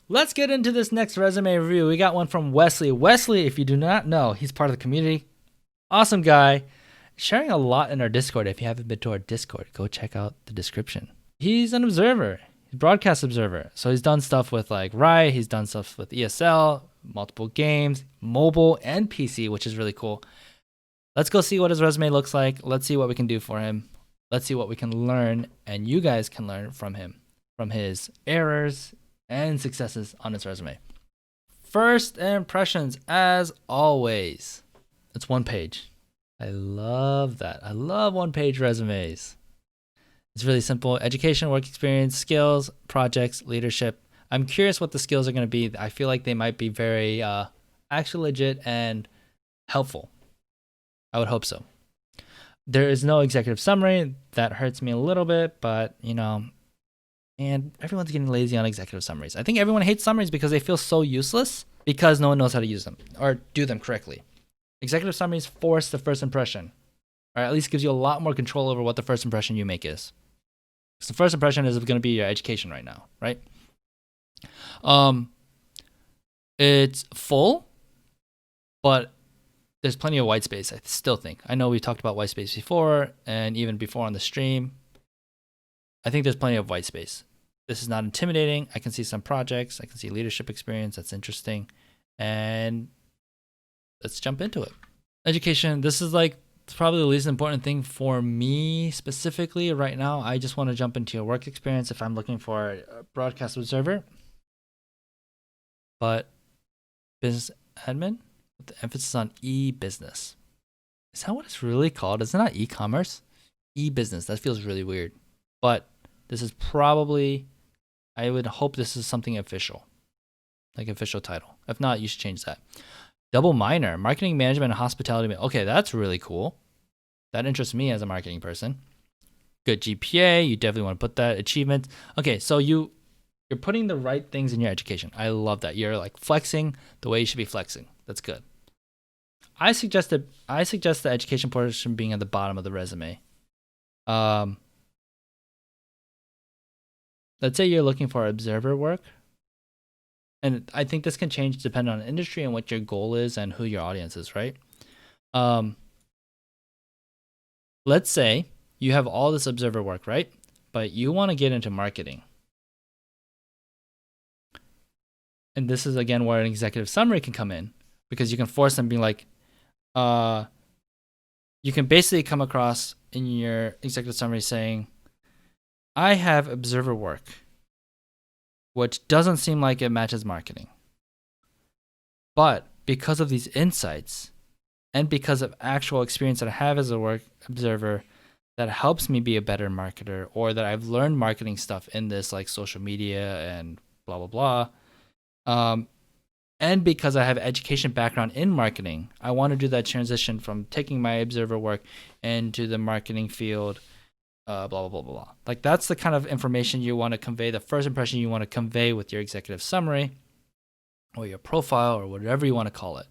Let's get into this next resume review. We got one from Wesley. Wesley, if you do not know, he's part of the community. Awesome guy. Sharing a lot in our Discord. If you haven't been to our Discord, go check out the description. He's an observer. He's a broadcast observer. So he's done stuff with like Riot. He's done stuff with ESL, multiple games, mobile and PC, which is really cool. Let's go see what his resume looks like. Let's see what we can do for him. Let's see what we can learn and you guys can learn from him, from his errors and successes on his resume. First impressions, as always. It's one page. I love that. I love one-page resumes. It's really simple. Education, work experience, skills, projects, leadership. I'm curious what the skills are going to be. I feel like they might be very actually legit and helpful. I would hope so. There is no executive summary. That hurts me a little bit, but and everyone's getting lazy on executive summaries. I think everyone hates summaries because they feel so useless because no one knows how to use them or do them correctly. Executive summaries force the first impression, or at least gives you a lot more control over what the first impression you make is. Because the first impression is going to be your education right now, right? It's full, but there's plenty of white space, I still think. I know we talked about white space before, and even before on the stream. I think there's plenty of white space. This is not intimidating. I can see some projects. I can see leadership experience. That's interesting. And let's jump into it. Education, this is like probably the least important thing for me specifically right now. I just want to jump into your work experience if I'm looking for a broadcast observer. But business admin with the emphasis on e-business. Is that what it's really called? Is it not e-commerce? E-business. That feels really weird. But this is probably, I would hope this is something official, like official title. If not, you should change that. Double minor, marketing management and hospitality. Okay, that's really cool. That interests me as a marketing person. Good GPA, you definitely want to put that. Achievements. Okay, so you're putting the right things in your education. I love that. You're like flexing the way you should be flexing. That's good. I suggest the education portion being at the bottom of the resume. Let's say you're looking for observer work. And I think this can change depending on industry and what your goal is and who your audience is, right? Let's say you have all this observer work, right? But you want to get into marketing. And this is, again, where an executive summary can come in, because you can force them being like, you can basically come across in your executive summary saying, I have observer work, which doesn't seem like it matches marketing. But because of these insights and because of actual experience that I have as a work observer that helps me be a better marketer, or that I've learned marketing stuff in this like social media and blah, blah, blah. And because I have education background in marketing, I want to do that transition from taking my observer work into the marketing field. Blah, blah, blah, blah, blah. Like that's the kind of information you want to convey, the first impression you want to convey with your executive summary or your profile or whatever you want to call it.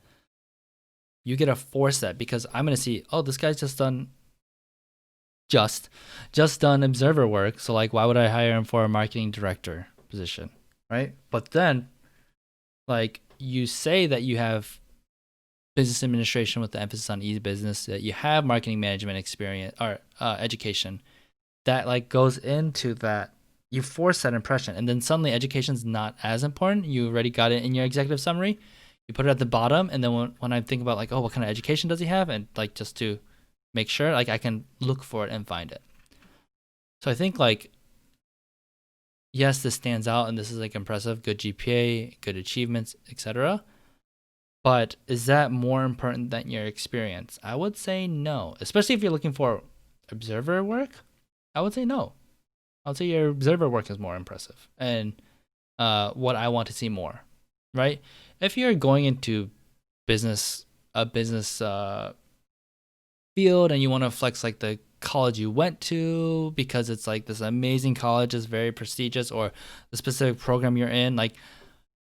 You get to force that, because I'm going to see, oh, this guy's just done observer work. So like, why would I hire him for a marketing director position, right? But then like you say that you have business administration with the emphasis on e-business, that you have marketing management experience or education. That like goes into that, you force that impression, and then suddenly education's not as important. You already got it in your executive summary. You put it at the bottom, and then when I think about like, oh, what kind of education does he have, and like just to make sure, like I can look for it and find it. So I think like, yes, this stands out, and this is like impressive, good GPA, good achievements, etc. But is that more important than your experience? I would say no, especially if you're looking for observer work. I would say no. I would say your observer work is more impressive and what I want to see more, right? If you're going into a business field and you want to flex like the college you went to because it's like this amazing college, is very prestigious, or the specific program you're in, like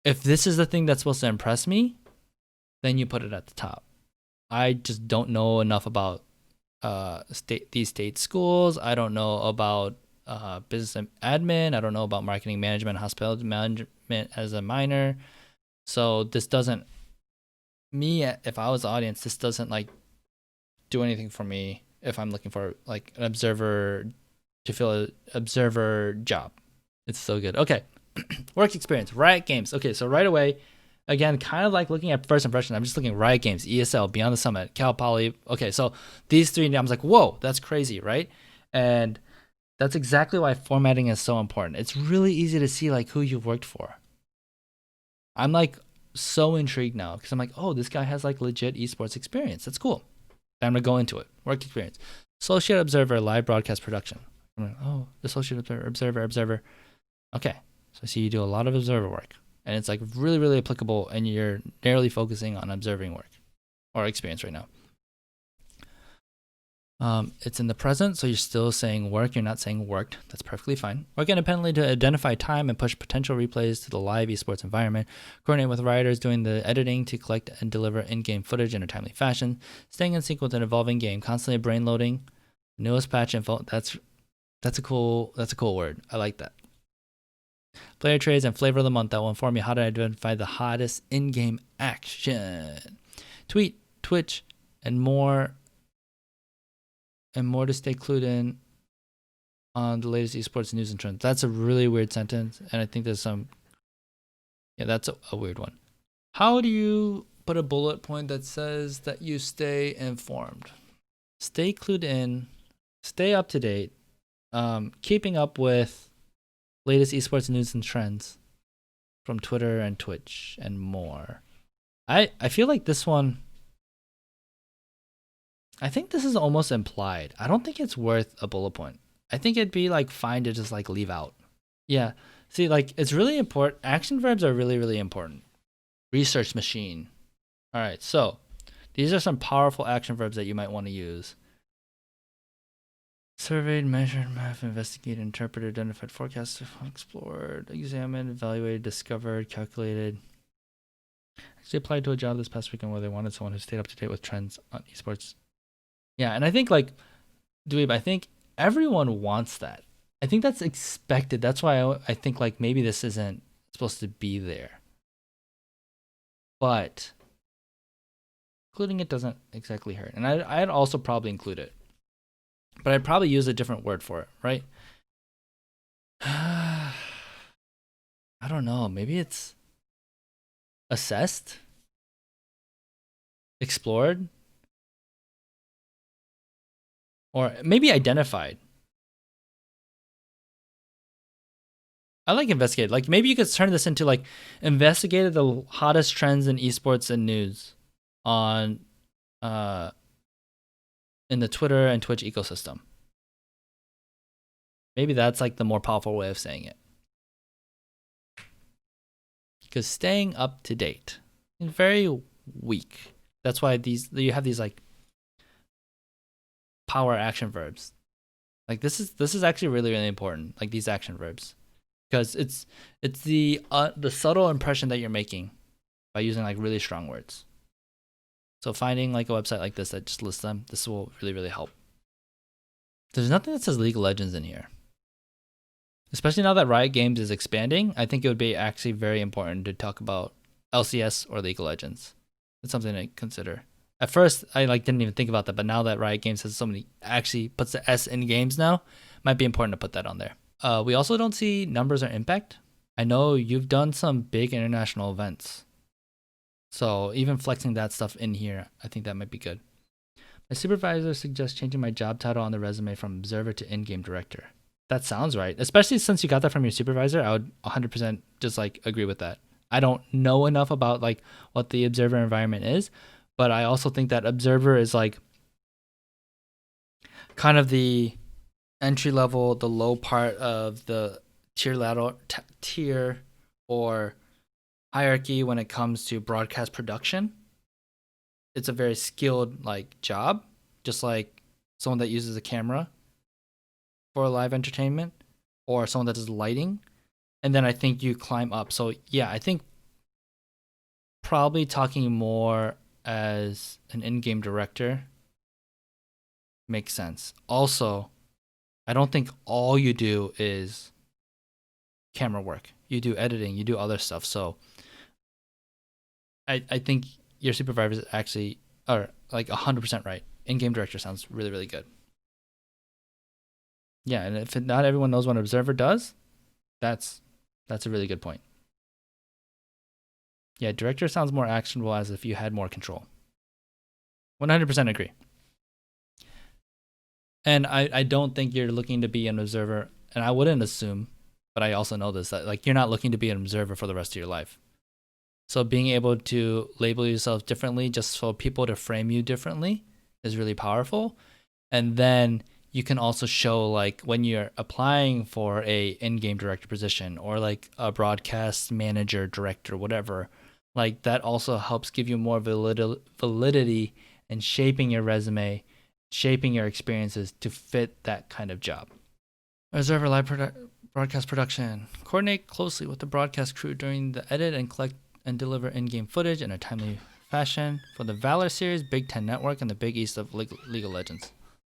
if this is the thing that's supposed to impress me, then you put it at the top. I just don't know enough about these state schools. I don't know about business admin. I don't know about marketing management, hospitality management. commitment as a minor. So this doesn't, if I was the audience, this doesn't like do anything for me if I'm looking for like an observer to fill an observer job. It's so good. Okay. Work experience, Riot Games. Okay, so right away, again, kind of like looking at first impression, I'm just looking at Riot Games, ESL, Beyond the Summit, Cal Poly. Okay, so these three, I was like, whoa, that's crazy, right? And that's exactly why formatting is so important. It's really easy to see like who you've worked for. I'm like so intrigued now because I'm like, oh, this guy has like legit esports experience. That's cool. Time to go into it. Work experience. Associate Observer, live broadcast production. I'm like, oh, Associate Observer. Okay, so I see you do a lot of observer work, and it's like really, really applicable, and you're narrowly focusing on observing work or experience right now. It's in the present, so you're still saying work. You're not saying worked. That's perfectly fine. Work independently to identify time and push potential replays to the live esports environment. Coordinate with writers doing the editing to collect and deliver in-game footage in a timely fashion. Staying in sync with an evolving game. Constantly brain loading. Newest patch info. That's a cool word. I like that. Player trades and flavor of the month that will inform you how to identify the hottest in-game action. Tweet, Twitch, and more to stay clued in on the latest esports news and trends. That's a really weird sentence, and I think there's some. Yeah, that's a weird one. How do you put a bullet point that says that you stay informed? Stay clued in, stay up to date, keeping up with latest esports news and trends from Twitter and Twitch and more. I feel like this one, I think this is almost implied. I don't think it's worth a bullet point. I think it'd be like fine to just like leave out. Yeah. See, like it's really important. Action verbs are really, really important. Research machine. All right. So these are some powerful action verbs that you might want to use. Surveyed, measured, mapped, investigated, interpreted, identified, forecasted, explored, examined, evaluated, discovered, calculated. Actually applied to a job this past weekend where they wanted someone who stayed up to date with trends on esports. Yeah, and I think like, Dweeb, I think everyone wants that. I think that's expected. That's why I think like maybe this isn't supposed to be there. But including it doesn't exactly hurt. And I'd also probably include it. But I'd probably use a different word for it, right? I don't know. Maybe it's assessed, explored, or maybe identified. I like investigated. Like maybe you could turn this into like investigated the hottest trends in esports and news on in the Twitter and Twitch ecosystem. Maybe that's like the more powerful way of saying it. Because staying up to date is very weak. That's why you have these like power action verbs. Like this is actually really, really important. Like these action verbs, because it's the subtle impression that you're making by using like really strong words. So finding like a website like this that just lists them, this will really, really help. There's nothing that says League of Legends in here. Especially now that Riot Games is expanding, I think it would be actually very important to talk about LCS or League of Legends. It's something to consider. At first, I like didn't even think about that, but now that Riot Games has so many, actually puts the S in games now, might be important to put that on there. We also don't see numbers or impact. I know you've done some big international events. So even flexing that stuff in here, I think that might be good. My supervisor suggests changing my job title on the resume from observer to in-game director. That sounds right. Especially since you got that from your supervisor, I would 100% just like agree with that. I don't know enough about like what the observer environment is, but I also think that observer is like kind of the entry level, the low part of the tier or hierarchy when it comes to broadcast production. It's a very skilled like job, just like someone that uses a camera for live entertainment or someone that does lighting. And then I think you climb up. So yeah, I think probably talking more as an in-game director makes sense. Also, I don't think all you do is camera work. you do editing, you do other stuff. So I think your supervisors actually are like 100% right. In-game director sounds really, really good. Yeah, and if not everyone knows what an observer does, that's a really good point. Yeah, director sounds more actionable as if you had more control. 100% agree. And I don't think you're looking to be an observer, and I wouldn't assume, but I also know this, that like you're not looking to be an observer for the rest of your life. So being able to label yourself differently just for people to frame you differently is really powerful. And then you can also show like when you're applying for a in-game director position or like a broadcast manager, director, whatever, like that also helps give you more validity in shaping your resume, shaping your experiences to fit that kind of job. Observer live broadcast production. Coordinate closely with the broadcast crew during the edit and collect and deliver in-game footage in a timely fashion for the Valor series, Big Ten Network, and the Big East of League of Legends.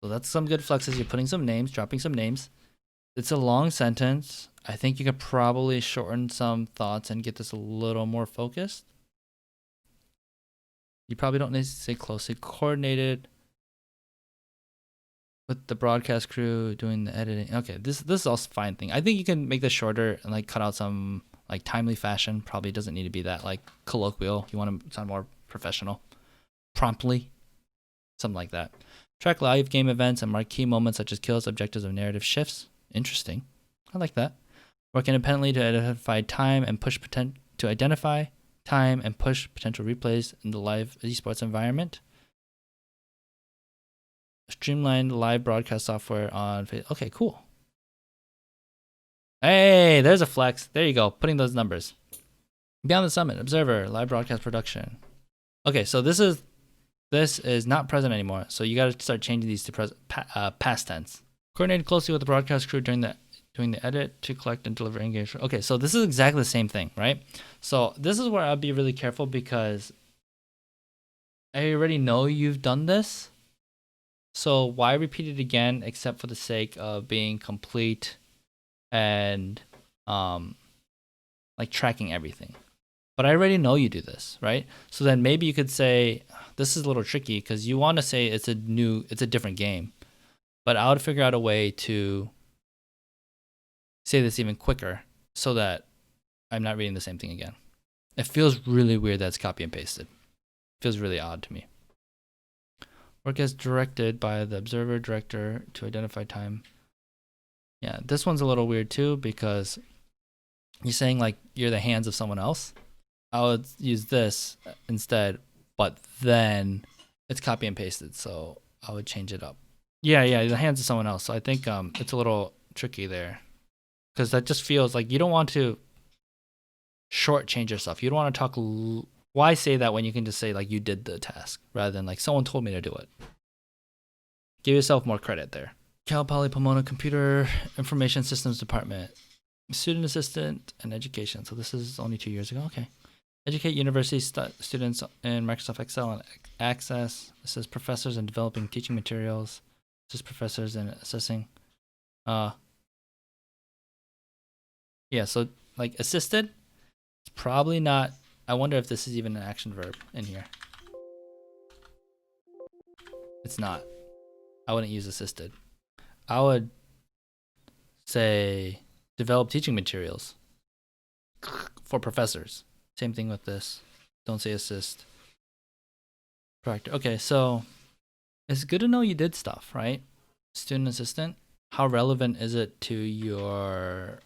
So that's some good flexes. You're putting some names, dropping some names. It's a long sentence. I think you could probably shorten some thoughts and get this a little more focused. You probably don't need to say closely coordinated with the broadcast crew doing the editing. Okay, this is also a fine thing. I think you can make this shorter and like cut out some like timely fashion. Probably doesn't need to be that like colloquial. You want to sound more professional. Promptly, something like that. Track live game events and mark key moments such as kills, objectives, of narrative shifts. Interesting. I like that. Work independently to identify time and push potential replays in the live esports environment. Streamlined live broadcast software on Facebook. Okay, cool. Hey, there's a flex. There you go. Putting those numbers. Beyond the Summit, Observer, live broadcast production. Okay, so this is not present anymore. So you got to start changing these to past tense. Coordinated closely with the broadcast crew during the edit to collect and deliver engagement. Okay, so this is exactly the same thing, right? So this is where I'll be really careful because I already know you've done this. So why repeat it again except for the sake of being complete and like tracking everything. But I already know you do this, right? So then maybe you could say this is a little tricky because you want to say it's a different game. But I would figure out a way to say this even quicker so that I'm not reading the same thing again. It feels really weird that it's copy and pasted. It feels really odd to me. Work as directed by the observer director to identify time. Yeah, this one's a little weird too because you're saying like you're the hands of someone else. I would use this instead, but then it's copy and pasted, so I would change it up. Yeah, the hands of someone else. So I think it's a little tricky there because that just feels like you don't want to shortchange yourself. You don't want to talk. Why say that when you can just say like you did the task rather than like someone told me to do it? Give yourself more credit there. Cal Poly Pomona Computer Information Systems Department. Student assistant and education. So this is only 2 years ago. Okay. Educate university students in Microsoft Excel and Access. This is professors in developing teaching materials. This is professors in assessing. Yeah, so like assisted, it's probably not. I wonder if this is even an action verb in here. It's not. I wouldn't use assisted. I would say develop teaching materials for professors. Same thing with this. Don't say assist. Practice. Okay, so it's good to know you did stuff, right? Student assistant. How relevant is it to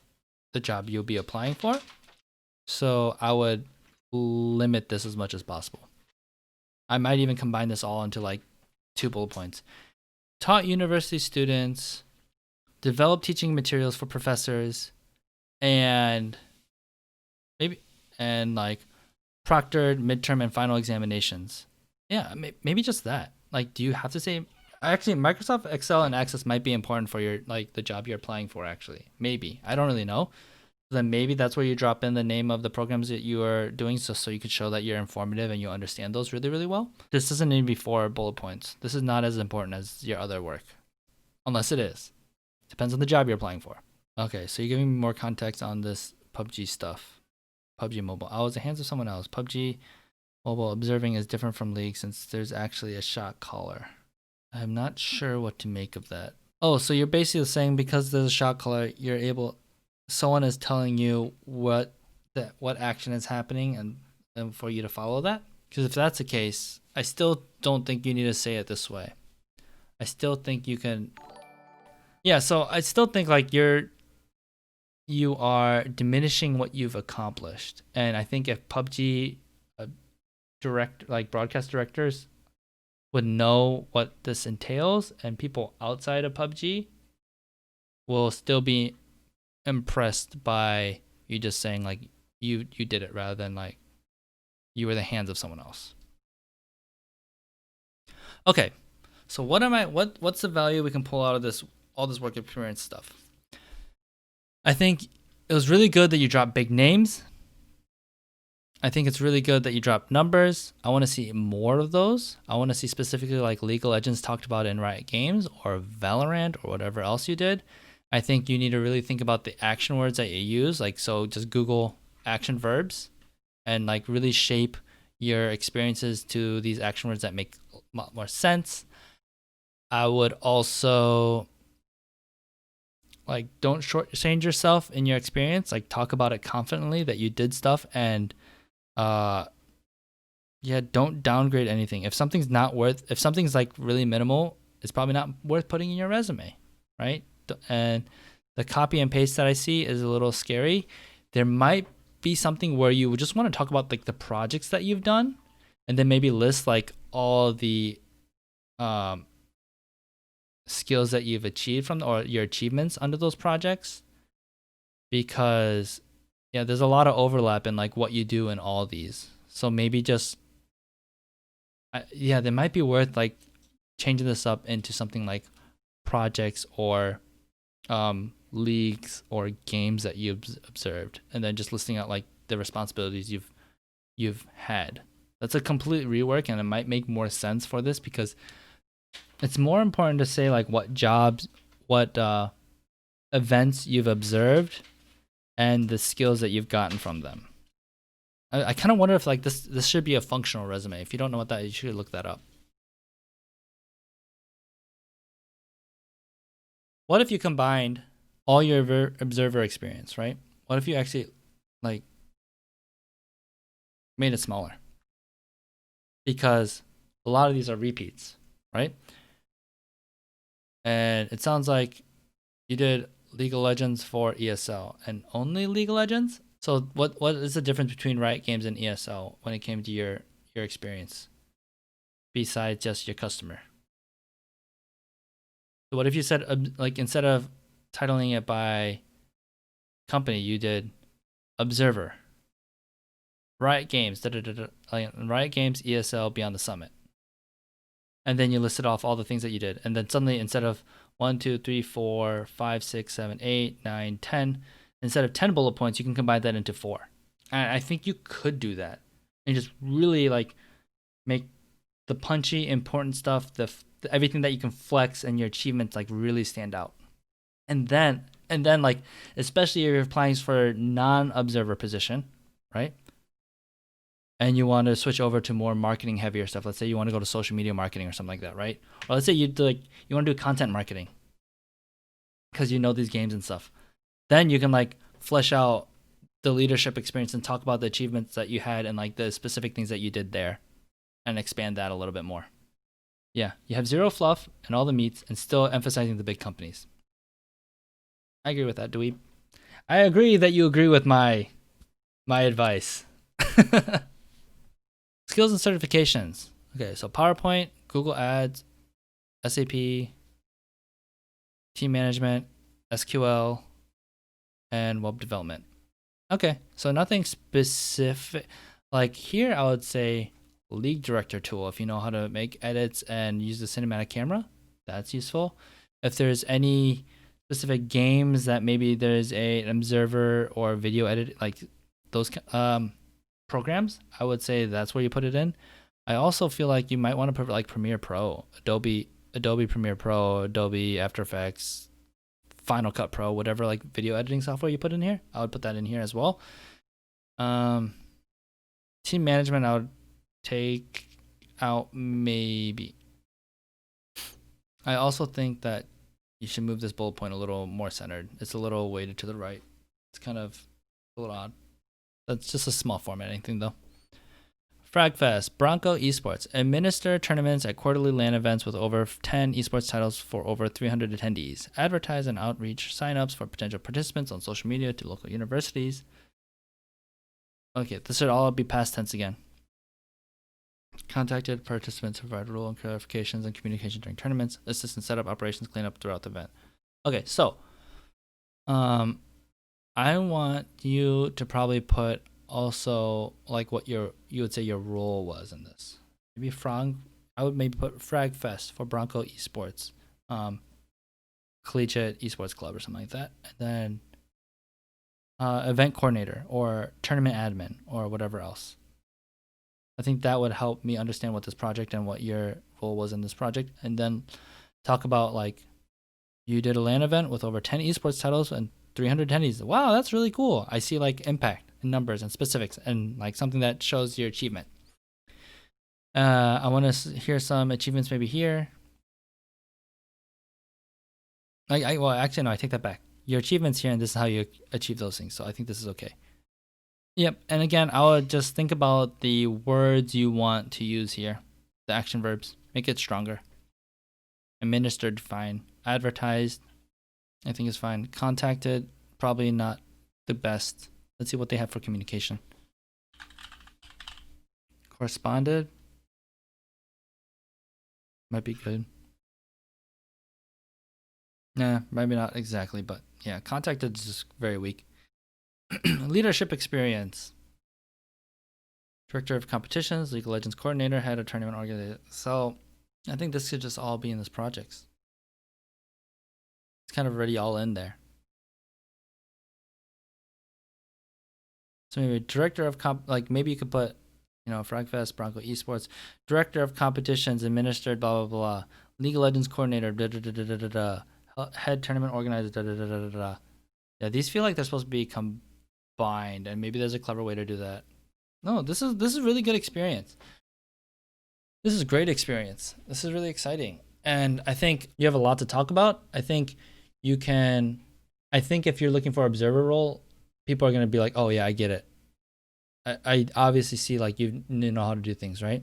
the job you'll be applying for? So I would limit this as much as possible. I might even combine this all into like 2 bullet points. Taught university students, develop teaching materials for professors, and like proctored midterm and final examinations. Yeah, maybe just that. Like, do you have to say? Actually, Microsoft Excel and Access might be important for your like the job you're applying for. Actually, maybe I don't really know. Then maybe that's where you drop in the name of the programs that you are doing, so you could show that you're informative and you understand those really, really well. This doesn't need to be 4 bullet points. This is not as important as your other work, unless it is. Depends on the job you're applying for. Okay, so you're giving me more context on this PUBG stuff. PUBG Mobile. I was in the hands of someone else. PUBG Mobile observing is different from League since there's actually a shot caller. I'm not sure what to make of that. Oh, so you're basically saying because there's a shot caller, you're able, someone is telling you what action is happening and for you to follow that? Because if that's the case, I still don't think you need to say it this way. I still think you can. Yeah, so I still think like you are diminishing what you've accomplished, and I think if PUBG broadcast directors would know what this entails, and people outside of PUBG will still be impressed by you just saying like you did it rather than like you were the hands of someone else. Okay, so what's the value we can pull out of this, all this work experience stuff? I think it was really good that you dropped big names. I think it's really good that you dropped numbers. I want to see more of those. I want to see specifically like League of Legends talked about in Riot Games or Valorant or whatever else you did. I think you need to really think about the action words that you use. Like, so just Google action verbs and like really shape your experiences to these action words that make a lot more sense. I would also like, don't shortchange yourself in your experience. Like, talk about it confidently that you did stuff, and don't downgrade anything. If something's like really minimal, it's probably not worth putting in your resume, right? And the copy and paste that I see is a little scary. There might be something where you would just want to talk about like the projects that you've done, and then maybe list like all the skills that you've achieved from or your achievements under those projects, because there's a lot of overlap in like what you do in all these. So maybe just they might be worth like changing this up into something like projects or leagues or games that you've observed, and then just listing out like the responsibilities you've had. That's a complete rework, and it might make more sense for this because it's more important to say like what jobs, what events you've observed, and the skills that you've gotten from them. I kind of wonder if like this should be a functional resume. If you don't know what that is, you should look that up. What if you combined all your observer experience, right? What if you actually like made it smaller? Because a lot of these are repeats, right? And it sounds like you did League of Legends for ESL and only League of Legends. So what is the difference between Riot Games and ESL when it came to your experience, besides just your customer? So what if you said like instead of titling it by company, you did Observer, Riot Games, Riot Games, ESL, Beyond the Summit. And then you listed off all the things that you did. And then suddenly, instead of 1, 2, 3, 4, 5, 6, 7, 8, 9, 10, instead of 10 bullet points, you can combine that into 4. And I think you could do that and just really like make the punchy, important stuff, everything that you can flex and your achievements like really stand out. And then like, especially if you're applying for non-observer position, right? And you want to switch over to more marketing heavier stuff. Let's say you want to go to social media marketing or something like that, right? Or let's say you want to do content marketing because you know these games and stuff. Then you can like flesh out the leadership experience and talk about the achievements that you had and like the specific things that you did there and expand that a little bit more. Yeah, you have zero fluff and all the meats and still emphasizing the big companies. I agree with that, Dweeb. I agree that you agree with my advice. Skills and certifications. Okay, so PowerPoint, Google Ads, SAP, team management, SQL, and web development. Okay, so nothing specific. Like here, I would say League Director tool. If you know how to make edits and use the cinematic camera, that's useful. If there's any specific games that maybe there's an observer or video edit, like those programs, I would say that's where you put it in. I also feel like you might want to put like Premiere Pro, Adobe Premiere Pro, Adobe After Effects, Final Cut Pro, whatever like video editing software you put in here. I would put that in here as well. Team management, I would take out maybe. I also think that you should move this bullet point a little more centered. It's a little weighted to the right. It's kind of a little odd. That's just a small formatting thing though. Fragfest, Bronco Esports. Administer tournaments at quarterly LAN events with over 10 esports titles for over 300 attendees. Advertise and outreach signups for potential participants on social media to local universities. Okay, this should all be past tense again. Contacted participants to provide rule and clarifications and communication during tournaments. Assist in setup, operations, cleanup throughout the event. Okay, so I want you to probably put also like what you would say your role was in this. Maybe I would maybe put Fragfest for Bronco Esports, Collegiate Esports Club or something like that, and then event coordinator or tournament admin or whatever else. I think that would help me understand what this project and what your role was in this project, and then talk about like you did a LAN event with over 10 esports titles and 300 attendees. Wow, that's really cool. I see like impact and numbers and specifics and like something that shows your achievement. I want to hear some achievements maybe here. Well, actually, no, I take that back. Your achievements here, and this is how you achieve those things. So I think this is okay. Yep. And again, I would just think about the words you want to use here, the action verbs. Make it stronger. Administered, fine. Advertised, I think is fine. Contacted, probably not the best. Let's see what they have for communication. Corresponded, might be good. Nah, maybe not exactly, but yeah, contacted is just very weak. Leadership experience. Director of competitions, League of Legends coordinator, head of tournament organizer. So I think this could just all be in this projects. It's kind of already all in there. So maybe director of like maybe you could put, Fragfest, Bronco Esports, director of competitions, administered, blah blah blah, League of Legends coordinator, da da da da da da, head tournament organizer, da da da da da. Yeah, these feel like they're supposed to be combined, and maybe there's a clever way to do that. No, this is really good experience. This is great experience. This is really exciting, and I think you have a lot to talk about. I think you can. I think if you're looking for observer role, people are gonna be like, "Oh yeah, I get it." I obviously see like you know how to do things, right?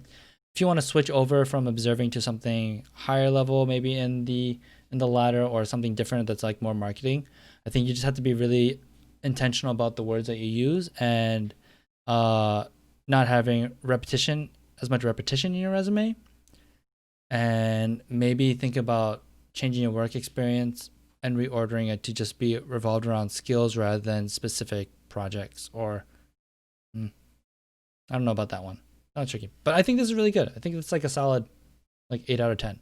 If you want to switch over from observing to something higher level, maybe in the ladder, or something different that's like more marketing, I think you just have to be really intentional about the words that you use, and not having as much repetition in your resume, and maybe think about changing your work experience and reordering it to just be revolved around skills rather than specific projects. Or I don't know about that one. That's tricky, but I think this is really good. I think it's like a solid like 8 out of 10.